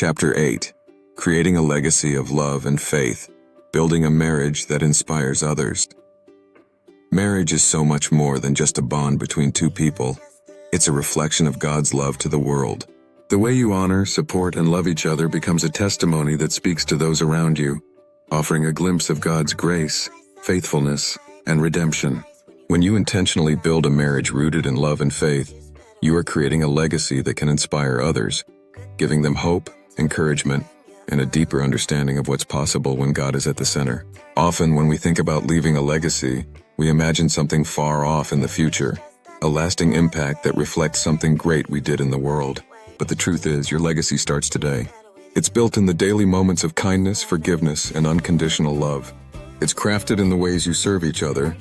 Chapter 8. Creating a legacy of love and faith, building a marriage that inspires others. Marriage is so much more than just a bond between two people. It's a reflection of God's love to the world. The way you honor, support, and love each other becomes a testimony that speaks to those around you, offering a glimpse of God's grace, faithfulness, and redemption. When you intentionally build a marriage rooted in love and faith, you are creating a legacy that can inspire others, giving them hope, encouragement, and a deeper understanding of what's possible when God is at the center. Often, when we think about leaving a legacy, we imagine something far off in the future, a lasting impact that reflects something great we did in the world. But the truth is, your legacy starts today. It's built in the daily moments of kindness, forgiveness, and unconditional love. It's crafted in the ways you serve each other,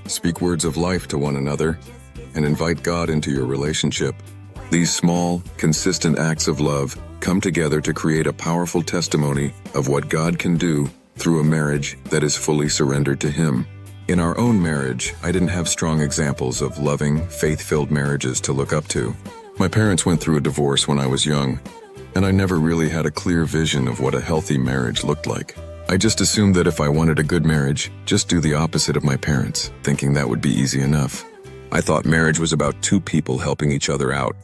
speak words of life to one another, and invite God into your relationship. These small, consistent acts of love come together to create a powerful testimony of what God can do through a marriage that is fully surrendered to Him. In our own marriage, I didn't have strong examples of loving, faith-filled marriages to look up to. My parents went through a divorce when I was young, and I never really had a clear vision of what a healthy marriage looked like. I just assumed that if I wanted a good marriage, just do the opposite of my parents, thinking that would be easy enough. I thought marriage was about two people helping each other out.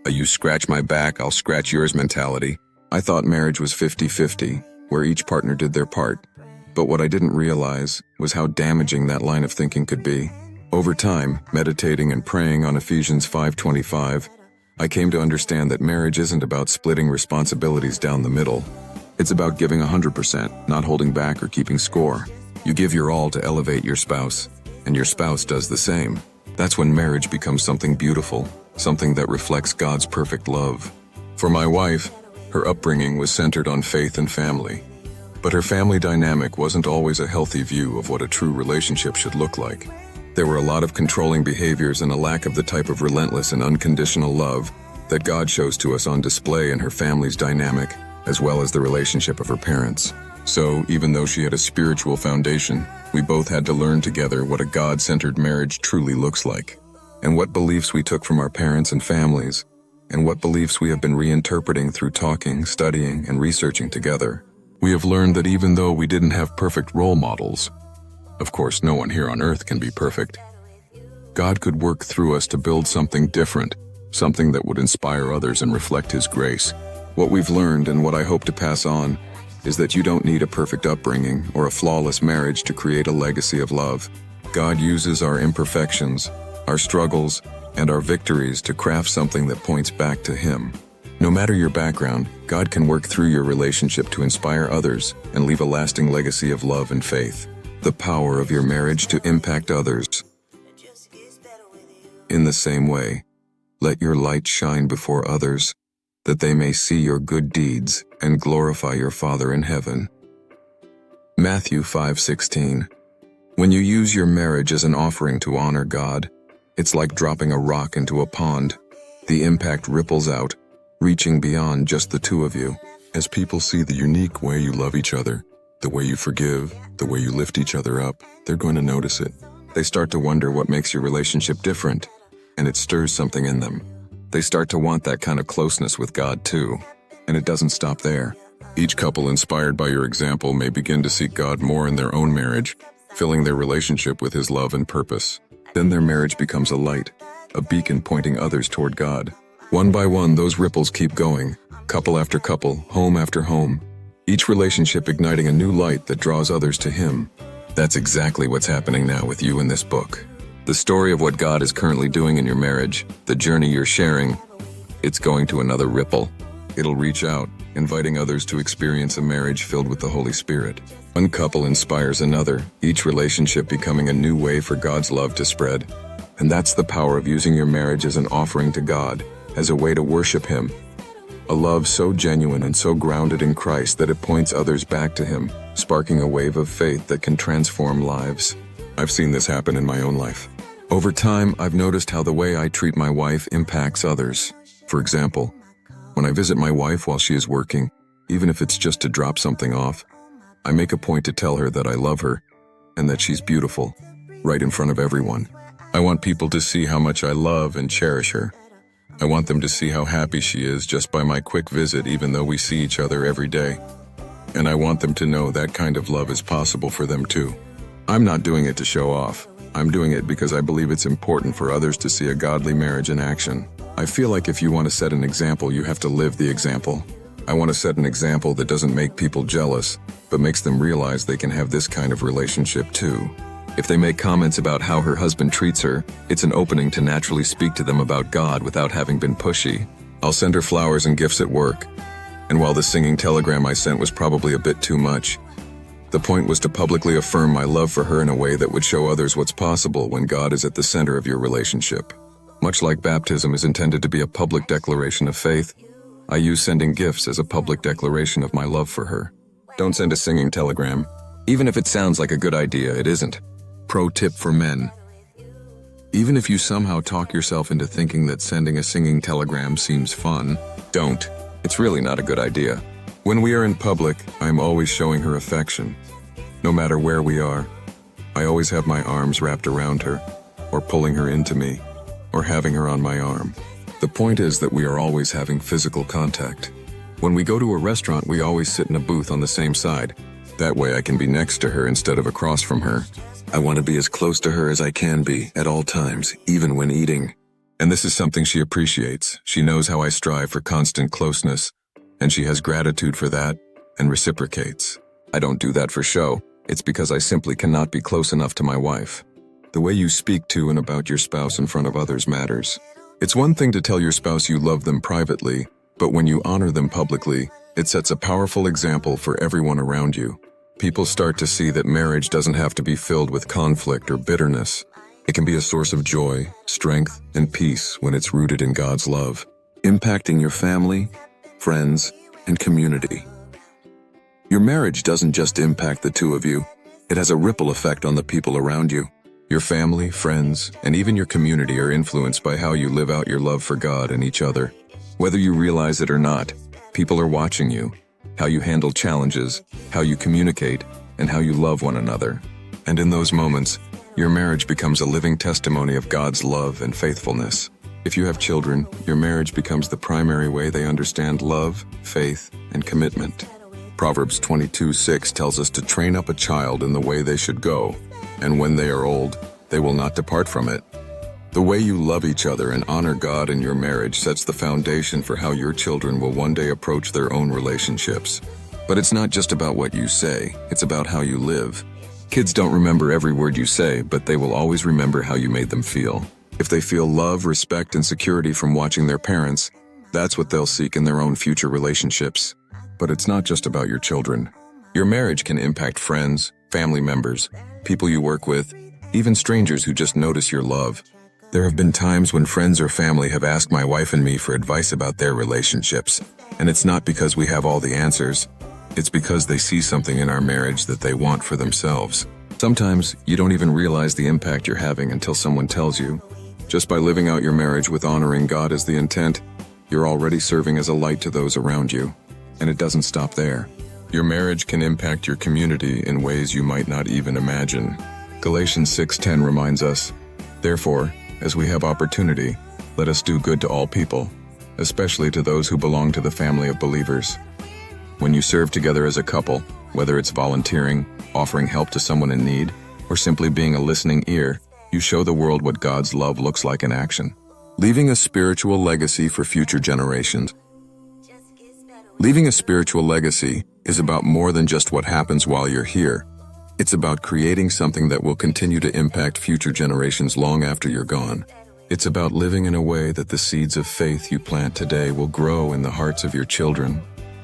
A you scratch my back, I'll scratch yours mentality. I thought marriage was 50-50, where each partner did their part. But what I didn't realize was how damaging that line of thinking could be. Over time, meditating and praying on Ephesians 5:25, I came to understand that marriage isn't about splitting responsibilities down the middle. It's about giving 100%, not holding back or keeping score. You give your all to elevate your spouse, and your spouse does the same. That's when marriage becomes something beautiful, something that reflects God's perfect love. For my wife, her upbringing was centered on faith and family. But her family dynamic wasn't always a healthy view of what a true relationship should look like. There were a lot of controlling behaviors and a lack of the type of relentless and unconditional love that God shows to us on display in her family's dynamic, as well as the relationship of her parents. So, even though she had a spiritual foundation, we both had to learn together what a God-centered marriage truly looks like, and what beliefs we took from our parents and families, and what beliefs we have been reinterpreting through talking, studying, and researching together. We have learned that even though we didn't have perfect role models, of course no one here on earth can be perfect, God could work through us to build something different, something that would inspire others and reflect His grace. What we've learned, and what I hope to pass on, is that you don't need a perfect upbringing or a flawless marriage to create a legacy of love. God uses our imperfections, our struggles, and our victories to craft something that points back to Him. No matter your background, God can work through your relationship to inspire others and leave a lasting legacy of love and faith. The power of your marriage to impact others. In the same way, let your light shine before others, that they may see your good deeds and glorify your Father in heaven. Matthew 5:16. When you use your marriage as an offering to honor God, it's like dropping a rock into a pond. The impact ripples out, reaching beyond just the two of you. As people see the unique way you love each other, the way you forgive, the way you lift each other up, they're going to notice it. They start to wonder what makes your relationship different, and it stirs something in them. They start to want that kind of closeness with God too, and it doesn't stop there. Each couple inspired by your example may begin to seek God more in their own marriage, filling their relationship with His love and purpose. Then their marriage becomes a light, a beacon pointing others toward God. One by one, those ripples keep going, couple after couple, home after home, each relationship igniting a new light that draws others to Him. That's exactly what's happening now with you in this book. The story of what God is currently doing in your marriage, the journey you're sharing, it's going to another ripple. It'll reach out, inviting others to experience a marriage filled with the Holy Spirit. One couple inspires another, each relationship becoming a new way for God's love to spread. And that's the power of using your marriage as an offering to God, as a way to worship Him. A love so genuine and so grounded in Christ that it points others back to Him, sparking a wave of faith that can transform lives. I've seen this happen in my own life. Over time, I've noticed how the way I treat my wife impacts others. For example, when I visit my wife while she is working, even if it's just to drop something off, I make a point to tell her that I love her and that she's beautiful, right in front of everyone. I want people to see how much I love and cherish her. I want them to see how happy she is just by my quick visit, even though we see each other every day. And I want them to know that kind of love is possible for them too. I'm not doing it to show off. I'm doing it because I believe it's important for others to see a godly marriage in action. I feel like if you want to set an example, you have to live the example. I want to set an example that doesn't make people jealous, but makes them realize they can have this kind of relationship too. If they make comments about how her husband treats her, it's an opening to naturally speak to them about God without having been pushy. I'll send her flowers and gifts at work. And while the singing telegram I sent was probably a bit too much, the point was to publicly affirm my love for her in a way that would show others what's possible when God is at the center of your relationship. Much like baptism is intended to be a public declaration of faith, I use sending gifts as a public declaration of my love for her. Don't send a singing telegram. Even if it sounds like a good idea, it isn't. Pro tip for men. Even if you somehow talk yourself into thinking that sending a singing telegram seems fun, don't. It's really not a good idea. When we are in public, I'm always showing her affection. No matter where we are, I always have my arms wrapped around her, or pulling her into me, or having her on my arm. The point is that we are always having physical contact. When we go to a restaurant, we always sit in a booth on the same side. That way I can be next to her instead of across from her. I want to be as close to her as I can be at all times, even when eating. And this is something she appreciates. She knows how I strive for constant closeness, and she has gratitude for that and reciprocates. I don't do that for show. It's because I simply cannot be close enough to my wife. The way you speak to and about your spouse in front of others matters. It's one thing to tell your spouse you love them privately, but when you honor them publicly, it sets a powerful example for everyone around you. People start to see that marriage doesn't have to be filled with conflict or bitterness. It can be a source of joy, strength, and peace when it's rooted in God's love, impacting your family, friends, and community. Your marriage doesn't just impact the two of you, it has a ripple effect on the people around you. Your family, friends, and even your community are influenced by how you live out your love for God and each other. Whether you realize it or not, people are watching you, how you handle challenges, how you communicate, and how you love one another. And in those moments, your marriage becomes a living testimony of God's love and faithfulness. If you have children, your marriage becomes the primary way they understand love, faith, and commitment. Proverbs 22:6 tells us to train up a child in the way they should go, and when they are old, they will not depart from it. The way you love each other and honor God in your marriage sets the foundation for how your children will one day approach their own relationships. But it's not just about what you say, it's about how you live. Kids don't remember every word you say, but they will always remember how you made them feel. If they feel love, respect, and security from watching their parents, that's what they'll seek in their own future relationships. But it's not just about your children. Your marriage can impact friends, family members, people you work with, even strangers who just notice your love. There have been times when friends or family have asked my wife and me for advice about their relationships, and it's not because we have all the answers. It's because they see something in our marriage that they want for themselves. Sometimes you don't even realize the impact you're having until someone tells you. Just by living out your marriage with honoring God as the intent, you're already serving as a light to those around you. And it doesn't stop there. Your marriage can impact your community in ways you might not even imagine. Galatians 6:10 reminds us, "Therefore, as we have opportunity, let us do good to all people, especially to those who belong to the family of believers." When you serve together as a couple, whether it's volunteering, offering help to someone in need, or simply being a listening ear, you show the world what God's love looks like in action. Leaving a spiritual legacy for future generations. Leaving a spiritual legacy is about more than just what happens while you're here. It's about creating something that will continue to impact future generations long after you're gone. It's about living in a way that the seeds of faith you plant today will grow in the hearts of your children,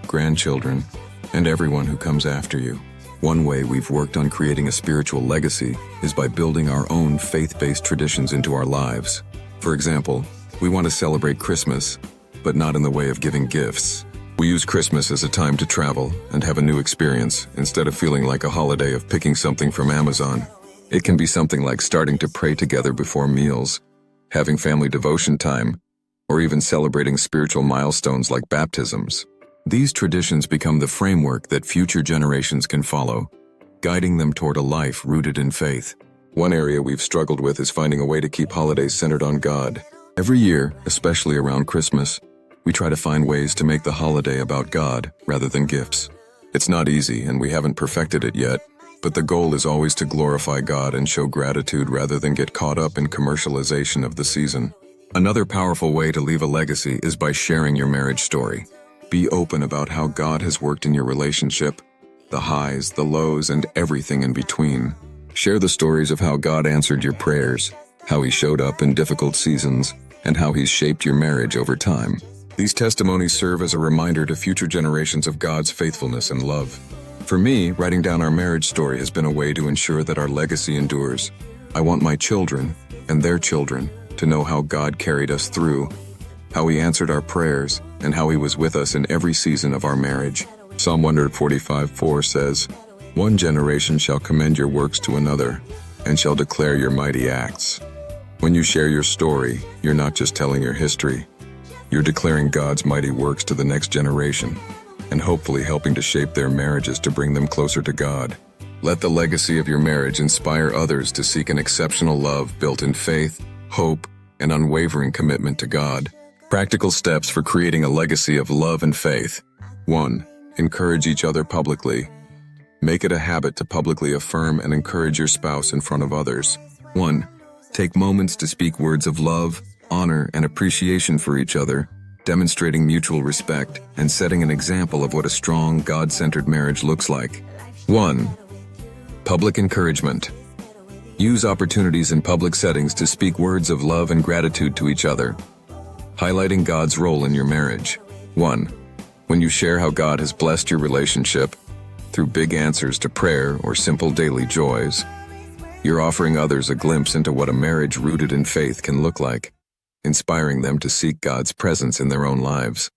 grandchildren, and everyone who comes after you. One way we've worked on creating a spiritual legacy is by building our own faith-based traditions into our lives. For example, we want to celebrate Christmas, but not in the way of giving gifts. We use Christmas as a time to travel and have a new experience instead of feeling like a holiday of picking something from Amazon. It can be something like starting to pray together before meals, having family devotion time, or even celebrating spiritual milestones like baptisms. These traditions become the framework that future generations can follow, guiding them toward a life rooted in faith. One area we've struggled with is finding a way to keep holidays centered on God. Every year, especially around Christmas, we try to find ways to make the holiday about God rather than gifts. It's not easy, and we haven't perfected it yet, but the goal is always to glorify God and show gratitude rather than get caught up in commercialization of the season. Another powerful way to leave a legacy is by sharing your marriage story. Be open about how God has worked in your relationship, the highs, the lows, and everything in between. Share the stories of how God answered your prayers, how He showed up in difficult seasons, and how He's shaped your marriage over time. These testimonies serve as a reminder to future generations of God's faithfulness and love. For me, writing down our marriage story has been a way to ensure that our legacy endures. I want my children, and their children, to know how God carried us through, how He answered our prayers, and how He was with us in every season of our marriage. Psalm 145:4 says, "One generation shall commend your works to another, and shall declare your mighty acts." When you share your story, you're not just telling your history. You're declaring God's mighty works to the next generation, and hopefully helping to shape their marriages to bring them closer to God. Let the legacy of your marriage inspire others to seek an exceptional love built in faith, hope, and unwavering commitment to God. Practical steps for creating a legacy of love and faith. 1. Encourage each other publicly. Make it a habit to publicly affirm and encourage your spouse in front of others. 1. Take moments to speak words of love, honor, and appreciation for each other, demonstrating mutual respect and setting an example of what a strong, God-centered marriage looks like. 1. Public encouragement. Use opportunities in public settings to speak words of love and gratitude to each other, highlighting God's role in your marriage. 1. When you share how God has blessed your relationship through big answers to prayer or simple daily joys, you're offering others a glimpse into what a marriage rooted in faith can look like, inspiring them to seek God's presence in their own lives.